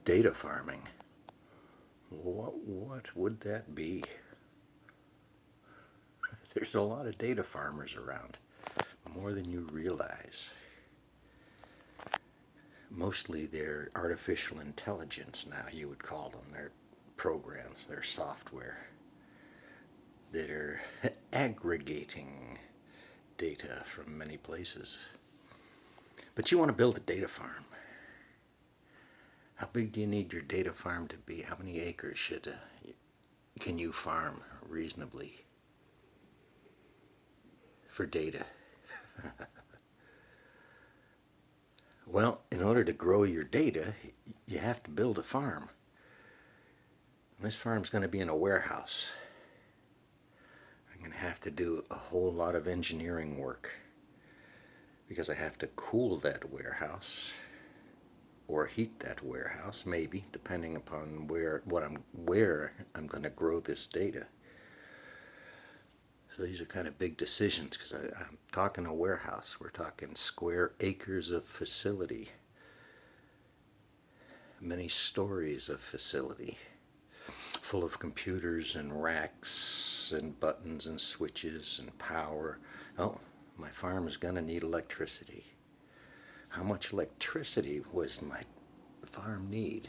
Data farming. What would that be? There's a lot of data farmers around, more than you realize. Mostly they're artificial intelligence now, you would call them. They're programs, they're software that are aggregating data from many places. But you want to build a data farm. How big do you need your data farm to be? How many acres can you farm reasonably for data? Well, in order to grow your data, you have to build a farm. This farm's going to be in a warehouse. I'm going to have to do a whole lot of engineering work because I have to cool that warehouse or heat that warehouse, maybe, depending upon where I'm going to grow this data. So these are kind of big decisions because I'm talking a warehouse. We're talking square acres of facility, many stories of facility, full of computers and racks and buttons and switches and power. Oh, my farm is going to need electricity. How much electricity was my farm need?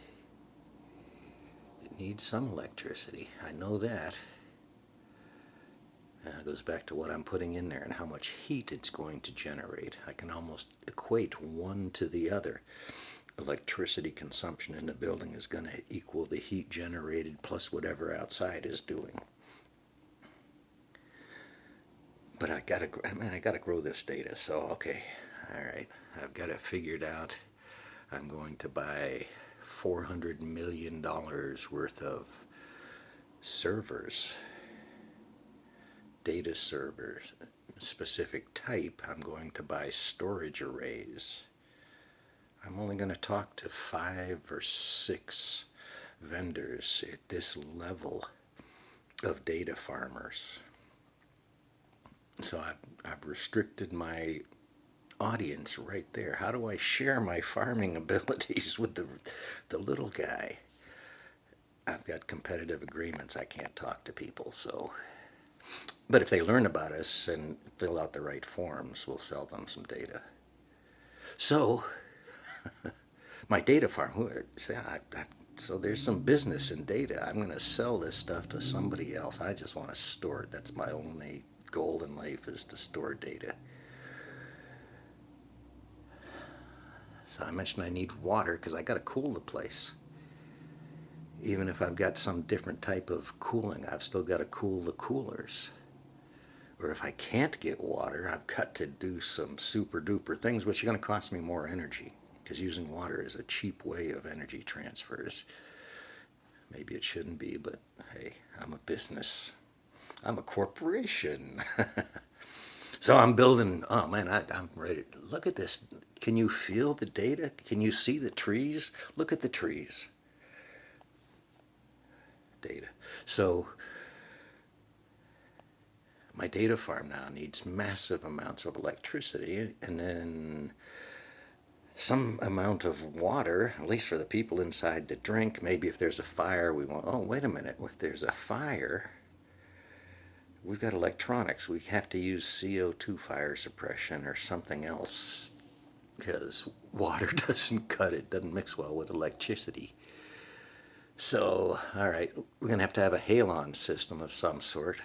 It needs some electricity. I know that. It goes back to what I'm putting in there and how much heat it's going to generate. I can almost equate one to the other. Electricity consumption in the building is going to equal the heat generated plus whatever outside is doing. But I gotta grow this data. So okay, all right, I've got it figured out. I'm going to buy $400 million worth of servers. Data servers, specific type. I'm going to buy storage arrays. I'm only going to talk to 5 or 6 vendors at this level of data farmers. So I've restricted my audience right there. How do I share my farming abilities with the little guy? I've got competitive agreements. I can't talk to people, so... But if they learn about us and fill out the right forms, we'll sell them some data. So, my data farm, so there's some business in data. I'm going to sell this stuff to somebody else. I just want to store it. That's my only goal in life, is to store data. So I mentioned I need water because I got to cool the place. Even if I've got some different type of cooling, I've still got to cool the coolers. Or if I can't get water, I've got to do some super duper things, which are going to cost me more energy, because using water is a cheap way of energy transfers. Maybe it shouldn't be, but hey, I'm a business. I'm a corporation. So I'm building, oh man, I'm ready. Look at this. Can you feel the data? Can you see the trees? Look at the trees. Data. So my data farm now needs massive amounts of electricity and then some amount of water, at least for the people inside to drink. Maybe if there's a fire, we want, oh, wait a minute, if there's a fire, we've got electronics. We have to use CO2 fire suppression or something else because water doesn't cut it, doesn't mix well with electricity. So, all right, we're going to have a halon system of some sort,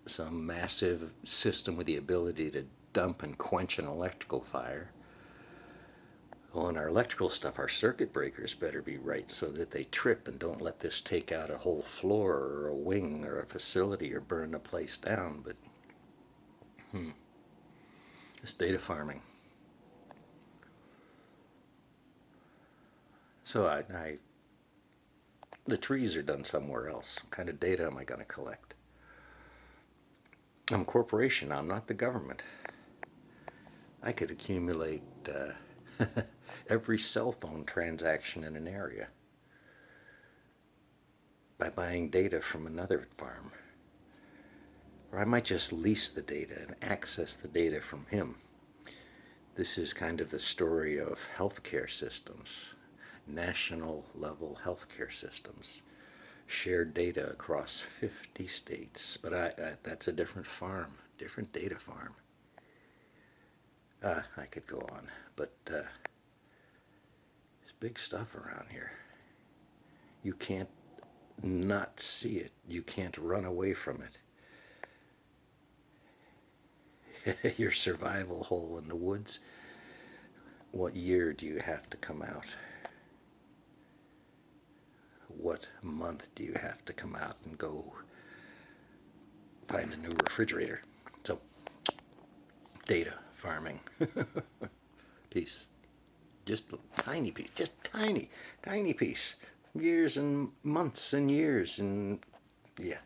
some massive system with the ability to dump and quench an electrical fire. Well, in our electrical stuff, our circuit breakers better be right so that they trip and don't let this take out a whole floor or a wing or a facility or burn the place down. But, this data farming. So the trees are done somewhere else. What kind of data am I going to collect? I'm a corporation. I'm not the government. I could accumulate every cell phone transaction in an area by buying data from another farm. Or I might just lease the data and access the data from him. This is kind of the story of healthcare systems. national level healthcare systems, shared data across 50 states. But that's a different farm, different data farm. I could go on, but there's big stuff around here. You can't not see it. You can't run away from it. Your survival hole in the woods. What year do you have to come out? What month do you have to come out and go find a new refrigerator? So, data farming. Piece. Just a tiny piece. Just tiny, tiny piece. Years and months and years and yeah,